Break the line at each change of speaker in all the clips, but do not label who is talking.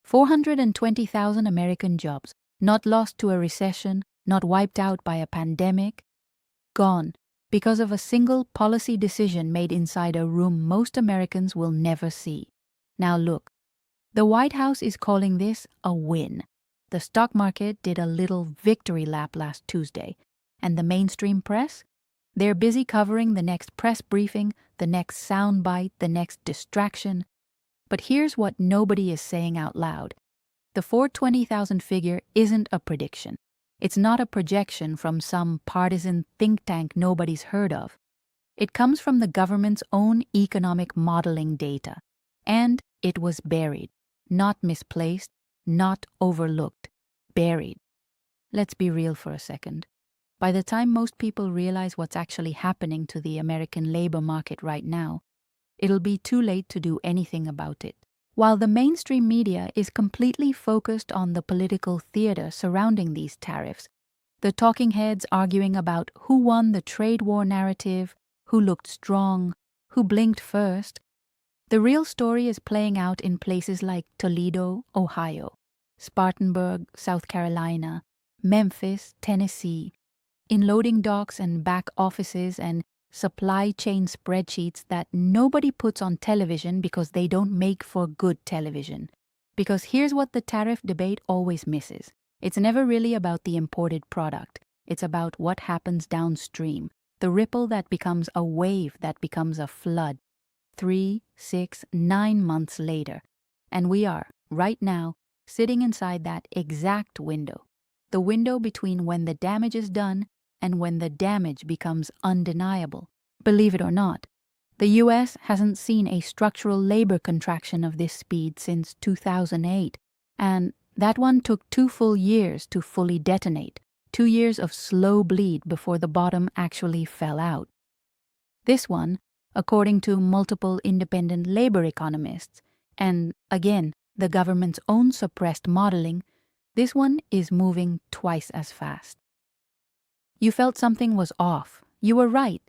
420,000 American jobs, not lost to a recession, not wiped out by a pandemic, gone because of a single policy decision made inside a room most Americans will never see. Now look, the White House is calling this a win. The stock market did a little victory lap last Tuesday, and the mainstream press? They're busy covering the next press briefing, the next soundbite, the next distraction. But here's what nobody is saying out loud. The 420,000 figure isn't a prediction. It's not a projection from some partisan think tank nobody's heard of. It comes from the government's own economic modeling data. And it was buried, not misplaced, not overlooked, buried. Let's be real for a second. By the time most people realize what's actually happening to the American labor market right now, it'll be too late to do anything about it. While the mainstream media is completely focused on the political theater surrounding these tariffs, the talking heads arguing about who won the trade war narrative, who looked strong, who blinked first, the real story is playing out in places like Toledo, Ohio, Spartanburg, South Carolina, Memphis, Tennessee, in loading docks and back offices and supply chain spreadsheets that nobody puts on television because they don't make for good television. Because here's what the tariff debate always misses. It's never really about the imported product. It's about what happens downstream, the ripple that becomes a wave that becomes a flood 3, 6, 9 months later. And we are, right now, sitting inside that exact window. The window between when the damage is done and when the damage becomes undeniable. Believe it or not, the U.S. hasn't seen a structural labor contraction of this speed since 2008, and that one took 2 full years to fully detonate, 2 years of slow bleed before the bottom actually fell out. This one, according to multiple independent labor economists, and again, the government's own suppressed modeling, this one is moving twice as fast. You felt something was off. You were right.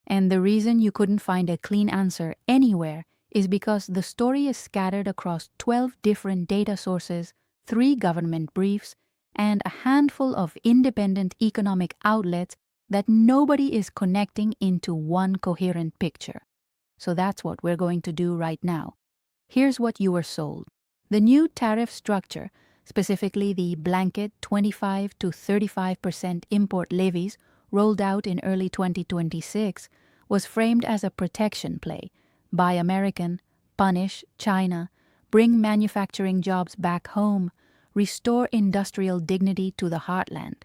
And the reason you couldn't find a clean answer anywhere is because the story is scattered across 12 different data sources, 3 government briefs, and a handful of independent economic outlets that nobody is connecting into one coherent picture. So that's what we're going to do right now. Here's what you were sold. The new tariff structure, specifically the blanket 25 to 35% import levies rolled out in early 2026, was framed as a protection play. Buy American, punish China, bring manufacturing jobs back home, restore industrial dignity to the heartland.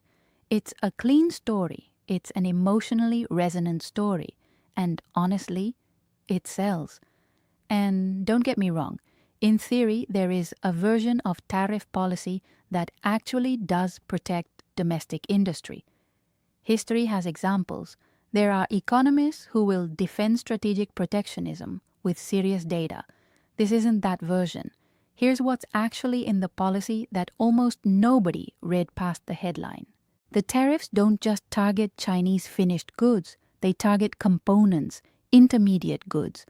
It's a clean story. It's an emotionally resonant story. And honestly, it sells. And don't get me wrong, in theory, there is a version of tariff policy that actually does protect domestic industry. History has examples. There are economists who will defend strategic protectionism with serious data. This isn't that version. Here's what's actually in the policy that almost nobody read past the headline. The tariffs don't just target Chinese finished goods. They target components, intermediate goods,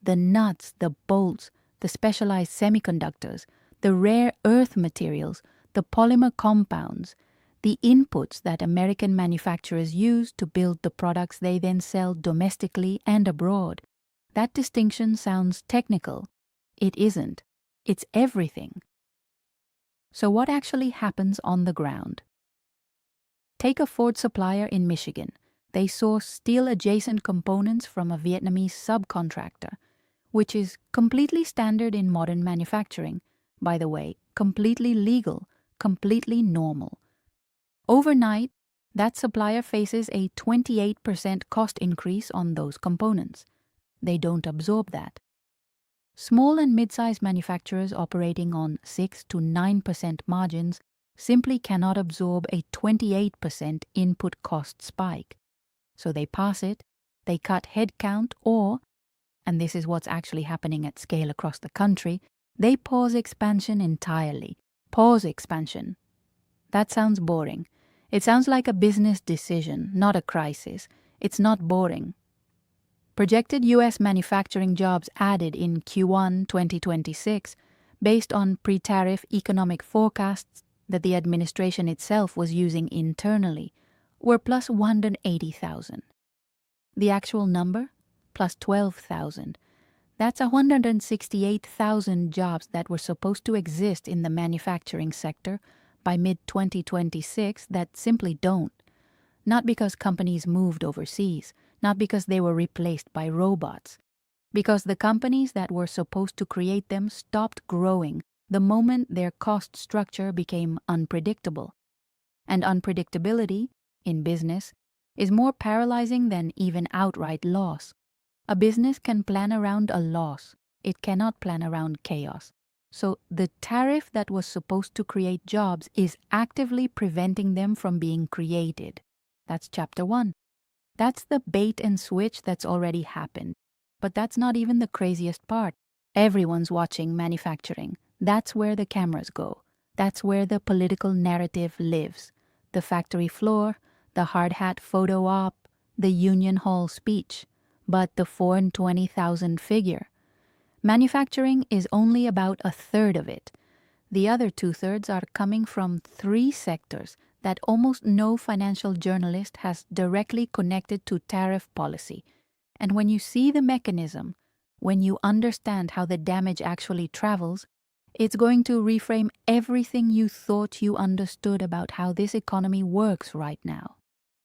the nuts, the bolts, the specialized semiconductors, the rare earth materials, the polymer compounds, the inputs that American manufacturers use to build the products they then sell domestically and abroad. That distinction sounds technical. It isn't. It's everything. So what actually happens on the ground? Take a Ford supplier in Michigan. They source steel-adjacent components from a Vietnamese subcontractor, which is completely standard in modern manufacturing. By the way, completely legal, completely normal. Overnight, that supplier faces a 28% cost increase on those components. They don't absorb that. Small and mid-sized manufacturers operating on 6 to 9% margins simply cannot absorb a 28% input cost spike. So they pass it, they cut headcount, or, and this is what's actually happening at scale across the country, they pause expansion entirely. Pause expansion. That sounds boring. It sounds like a business decision, not a crisis. It's not boring. Projected U.S. manufacturing jobs added in Q1 2026 based on pre-tariff economic forecasts that the administration itself was using internally, were plus 180,000. The actual number? Plus 12,000. That's 168,000 jobs that were supposed to exist in the manufacturing sector by mid-2026 that simply don't. Not because companies moved overseas, not because they were replaced by robots, because the companies that were supposed to create them stopped growing the moment their cost structure became unpredictable. And unpredictability, in business, is more paralyzing than even outright loss. A business can plan around a loss. It cannot plan around chaos. So the tariff that was supposed to create jobs is actively preventing them from being created. That's chapter 1. That's the bait and switch that's already happened. But that's not even the craziest part. Everyone's watching manufacturing. That's where the cameras go. That's where the political narrative lives. The factory floor, the hard hat photo op, the union hall speech. But the 420,000 figure. Manufacturing is only about a third of it. The other 2/3 are coming from 3 sectors that almost no financial journalist has directly connected to tariff policy. And when you see the mechanism, when you understand how the damage actually travels, it's going to reframe everything you thought you understood about how this economy works right now.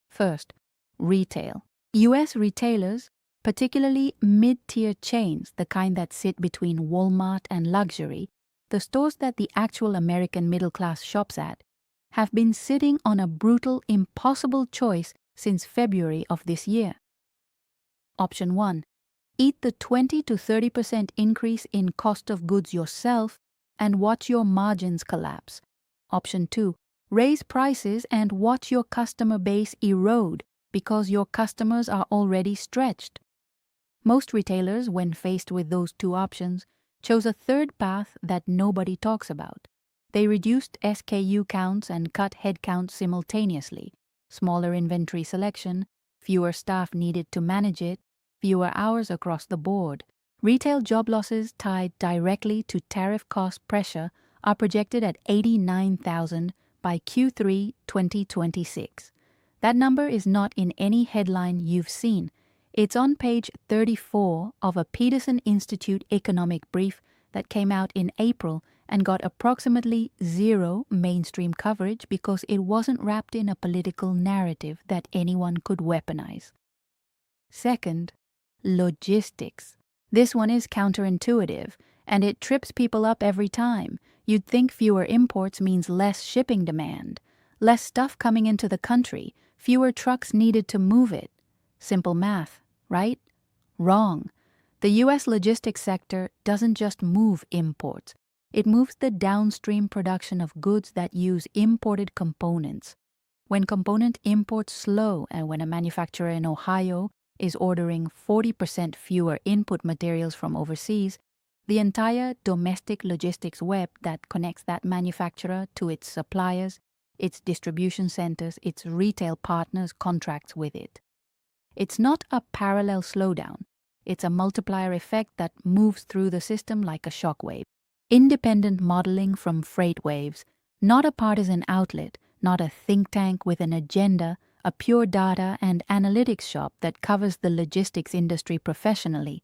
First, retail. US retailers, particularly mid-tier chains, the kind that sit between Walmart and luxury, the stores that the actual American middle class shops at, have been sitting on a brutal, impossible choice since February of this year. Option 1. Eat the 20 to 30% increase in cost of goods yourself and watch your margins collapse. Option 2. Raise prices and watch your customer base erode because your customers are already stretched. Most retailers, when faced with those 2 options, chose a third path that nobody talks about. They reduced SKU counts and cut headcount simultaneously. Smaller inventory selection, fewer staff needed to manage it, fewer hours across the board. Retail job losses tied directly to tariff cost pressure are projected at 89,000 by Q3 2026. That number is not in any headline you've seen. It's on page 34 of a Peterson Institute economic brief that came out in April and got approximately 0 mainstream coverage because it wasn't wrapped in a political narrative that anyone could weaponize. Second, logistics. This one is counterintuitive, and it trips people up every time. You'd think fewer imports means less shipping demand, less stuff coming into the country, fewer trucks needed to move it. Simple math, right? Wrong. The U.S. logistics sector doesn't just move imports. It moves the downstream production of goods that use imported components. When component imports slow and when a manufacturer in Ohio is ordering 40% fewer input materials from overseas, the entire domestic logistics web that connects that manufacturer to its suppliers, its distribution centers, its retail partners contracts with it. It's not a parallel slowdown. It's a multiplier effect that moves through the system like a shockwave. Independent modeling from freight waves, not a partisan outlet, not a think tank with an agenda, a pure data and analytics shop that covers the logistics industry professionally,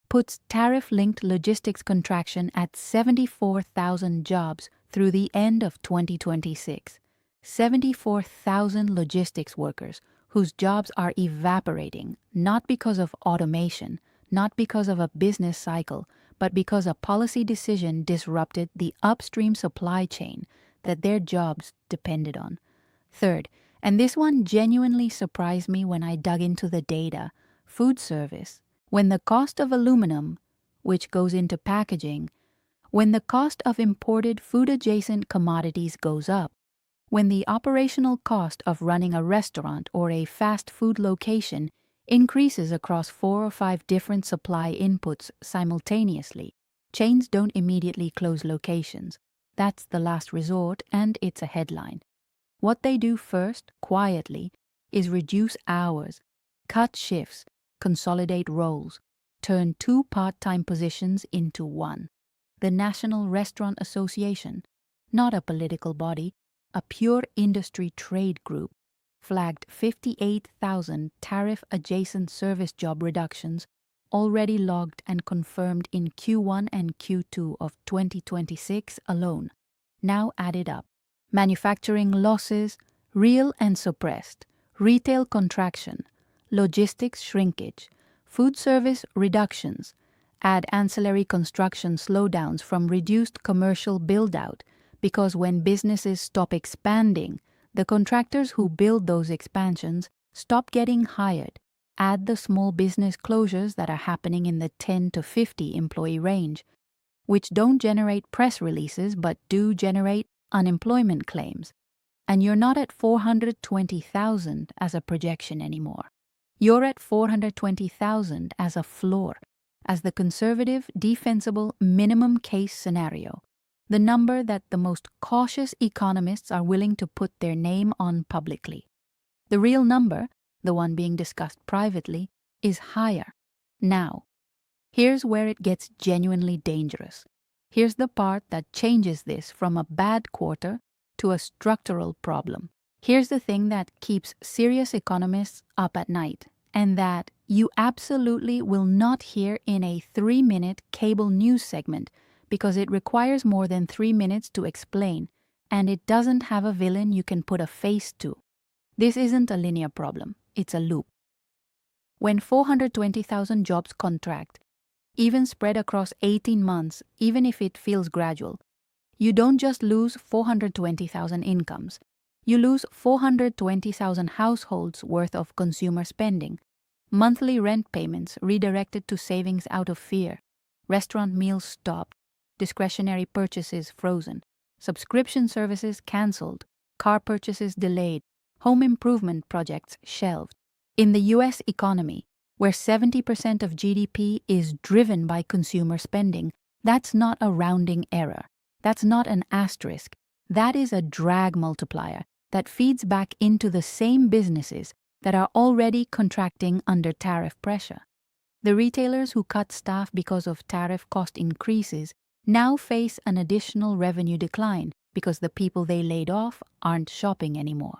puts tariff-linked logistics contraction at 74,000 jobs through the end of 2026. 74,000 logistics workers whose jobs are evaporating, not because of automation, not because of a business cycle, but because a policy decision disrupted the upstream supply chain that their jobs depended on. Third, and this one genuinely surprised me when I dug into the data, food service. When the cost of aluminum, which goes into packaging, when the cost of imported food-adjacent commodities goes up, when the operational cost of running a restaurant or a fast food location increases across 4 or 5 different supply inputs simultaneously, chains don't immediately close locations. That's the last resort, and it's a headline. What they do first, quietly, is reduce hours, cut shifts, consolidate roles, turn 2 part-time positions into 1. the National Restaurant Association, not a political body, a pure industry trade group, flagged 58,000 tariff-adjacent service job reductions already logged and confirmed in Q1 and Q2 of 2026 alone, now added up. Manufacturing losses, real and suppressed, retail contraction, logistics shrinkage, food service reductions, add ancillary construction slowdowns from reduced commercial build-out, because when businesses stop expanding, the contractors who build those expansions stop getting hired. Add the small business closures that are happening in the 10 to 50 employee range, which don't generate press releases but do generate unemployment claims. And you're not at 420,000 as a projection anymore. You're at 420,000 as a floor, as the conservative, defensible minimum case scenario, the number that the most cautious economists are willing to put their name on publicly. The real number, the one being discussed privately, is higher. Now, here's where it gets genuinely dangerous. Here's the part that changes this from a bad quarter to a structural problem. Here's the thing that keeps serious economists up at night, and that you absolutely will not hear in a 3-minute cable news segment because it requires more than 3 minutes to explain, and it doesn't have a villain you can put a face to. This isn't a linear problem, it's a loop. When 420,000 jobs contract, even spread across 18 months, even if it feels gradual, you don't just lose 420,000 incomes. You lose 420,000 households worth of consumer spending, monthly rent payments redirected to savings out of fear, restaurant meals stopped, discretionary purchases frozen, subscription services cancelled, car purchases delayed, home improvement projects shelved. In the US economy, where 70% of GDP is driven by consumer spending, that's not a rounding error. That's not an asterisk. That is a drag multiplier that feeds back into the same businesses that are already contracting under tariff pressure. The retailers who cut staff because of tariff cost increases now face an additional revenue decline because the people they laid off aren't shopping anymore.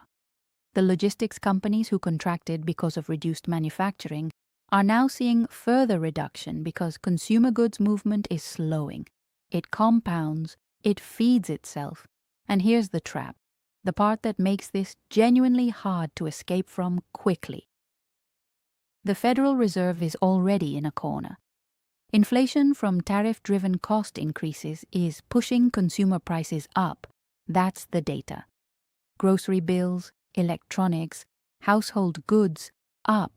The logistics companies who contracted because of reduced manufacturing are now seeing further reduction because consumer goods movement is slowing. It compounds, it feeds itself. And here's the trap, the part that makes this genuinely hard to escape from quickly. The Federal Reserve is already in a corner. Inflation from tariff-driven cost increases is pushing consumer prices up. That's the data. Grocery bills, electronics, household goods up,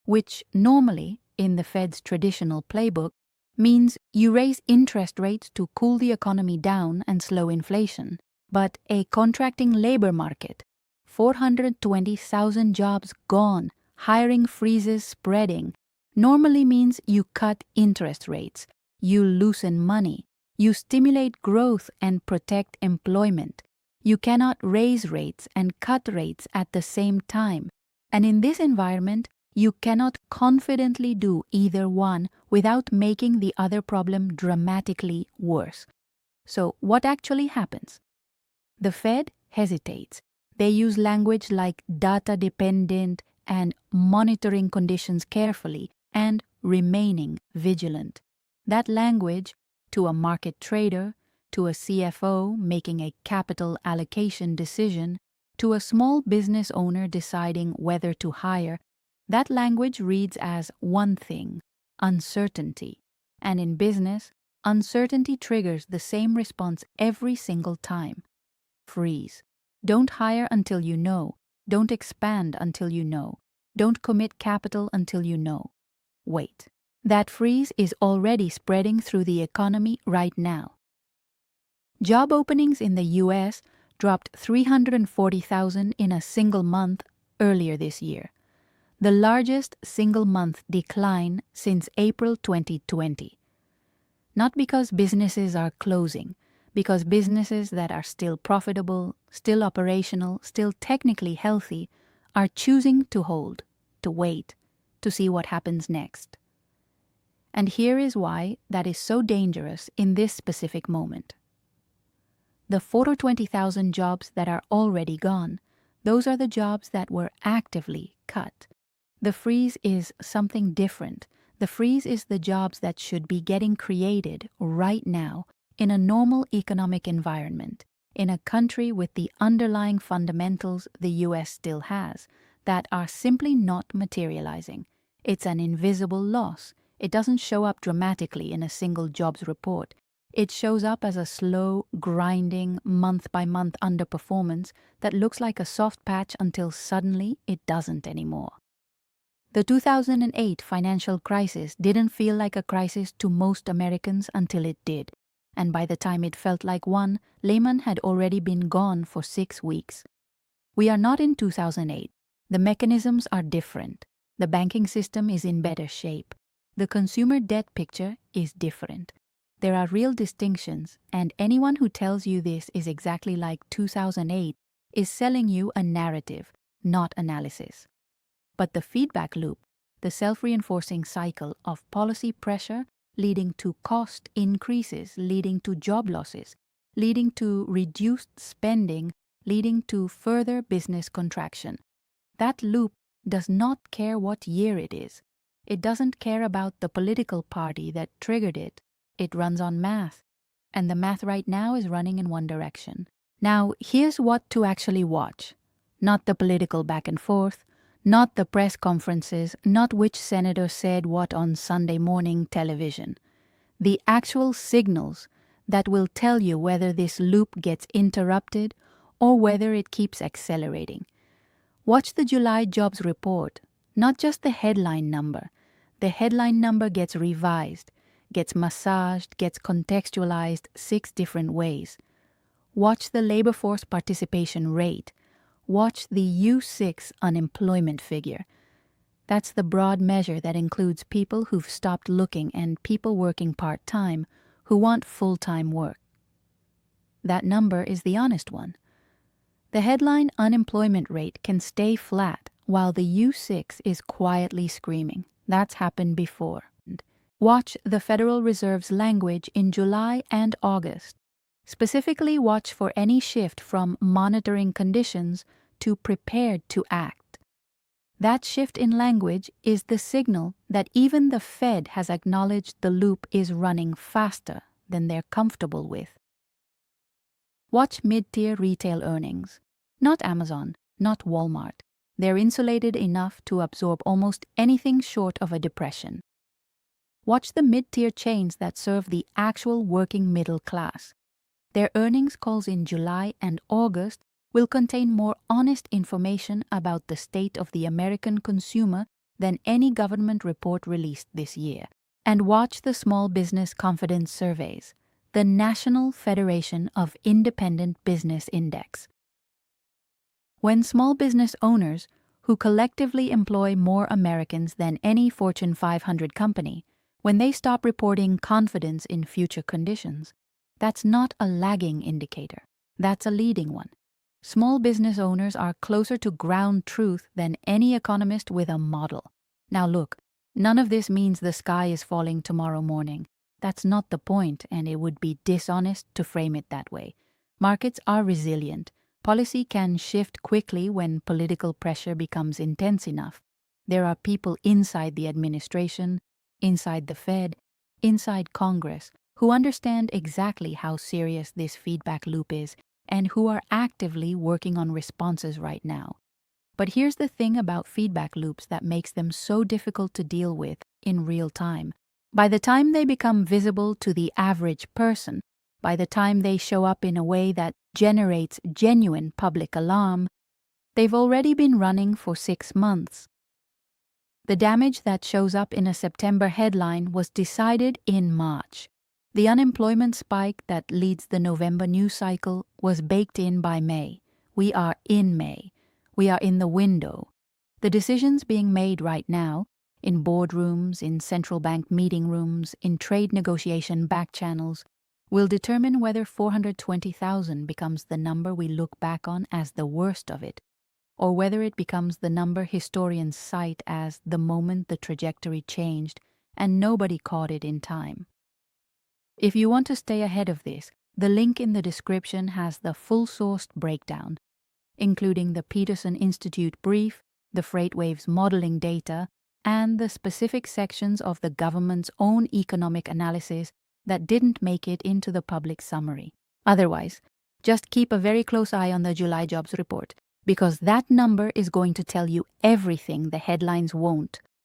which normally, in the Fed's traditional playbook, means you raise interest rates to cool the economy down and slow inflation. But a contracting labor market, 420,000 jobs gone, hiring freezes spreading, normally means you cut interest rates, you loosen money, you stimulate growth and protect employment. You cannot raise rates and cut rates at the same time. And in this environment, you cannot confidently do either one without making the other problem dramatically worse. So what actually happens? The Fed hesitates. They use language like data-dependent and monitoring conditions carefully and remaining vigilant. That language, to a market trader, to a CFO making a capital allocation decision, to a small business owner deciding whether to hire, that language reads as one thing: uncertainty. And in business, uncertainty triggers the same response every single time. Freeze. Don't hire until you know. Don't expand until you know. Don't commit capital until you know. Wait. That freeze is already spreading through the economy right now. Job openings in the US dropped 340,000 in a single month earlier this year, the largest single-month decline since April 2020. Not because businesses are closing, because businesses that are still profitable, still operational, still technically healthy, are choosing to hold, to wait, to see what happens next. And here is why that is so dangerous in this specific moment. The 4 or 20,000 jobs that are already gone, those are the jobs that were actively cut. The freeze is something different. The freeze is the jobs that should be getting created right now in a normal economic environment, in a country with the underlying fundamentals the US still has, that are simply not materializing. It's an invisible loss. It doesn't show up dramatically in a single jobs report. It shows up as a slow, grinding, month-by-month underperformance that looks like a soft patch until suddenly it doesn't anymore. The 2008 financial crisis didn't feel like a crisis to most Americans until it did, and by the time it felt like one, Lehman had already been gone for 6 weeks. We are not in 2008. The mechanisms are different. The banking system is in better shape. The consumer debt picture is different. There are real distinctions, and anyone who tells you this is exactly like 2008 is selling you a narrative, not analysis. But the feedback loop, the self-reinforcing cycle of policy pressure leading to cost increases, leading to job losses, leading to reduced spending, leading to further business contraction. That loop does not care what year it is. It doesn't care about the political party that triggered it. It runs on math. And the math right now is running in one direction. Now, here's what to actually watch. Not the political back and forth, not the press conferences, not which senator said what on Sunday morning television. The actual signals that will tell you whether this loop gets interrupted or whether it keeps accelerating. Watch the July jobs report, not just the headline number. The headline number gets revised, gets massaged, gets contextualized 6 different ways. Watch the labor force participation rate. Watch the U6 unemployment figure. That's the broad measure that includes people who've stopped looking and people working part-time who want full-time work. That number is the honest one. The headline unemployment rate can stay flat while the U6 is quietly screaming. That's happened before. Watch the Federal Reserve's language in July and August. Specifically, watch for any shift from monitoring conditions to prepared to act. That shift in language is the signal that even the Fed has acknowledged the loop is running faster than they're comfortable with. Watch mid-tier retail earnings. Not Amazon, not Walmart. They're insulated enough to absorb almost anything short of a depression. Watch the mid-tier chains that serve the actual working middle class. Their earnings calls in July and August will contain more honest information about the state of the American consumer than any government report released this year. And watch the Small Business Confidence Surveys, the National Federation of Independent Business Index. When small business owners, who collectively employ more Americans than any Fortune 500 company, when they stop reporting confidence in future conditions, that's not a lagging indicator. That's a leading one. Small business owners are closer to ground truth than any economist with a model. Now look, none of this means the sky is falling tomorrow morning. That's not the point, and it would be dishonest to frame it that way. Markets are resilient. Policy can shift quickly when political pressure becomes intense enough. There are people inside the administration, inside the Fed, inside Congress, who understand exactly how serious this feedback loop is and who are actively working on responses right now. But here's the thing about feedback loops that makes them so difficult to deal with in real time. By the time they become visible to the average person, by the time they show up in a way that generates genuine public alarm, they've already been running for 6 months. The damage that shows up in a September headline was decided in March. The unemployment spike that leads the November news cycle was baked in by May. We are in May. We are in the window. The decisions being made right now, in boardrooms, in central bank meeting rooms, in trade negotiation back channels, will determine whether 420,000 becomes the number we look back on as the worst of it, or whether it becomes the number historians cite as the moment the trajectory changed and nobody caught it in time. If you want to stay ahead of this, the link in the description has the full-sourced breakdown, including the Peterson Institute brief, the FreightWaves modeling data, and the specific sections of the government's own economic analysis that didn't make it into the public summary. Otherwise, just keep a very close eye on the July jobs report, because that number is going to tell you everything the headlines won't.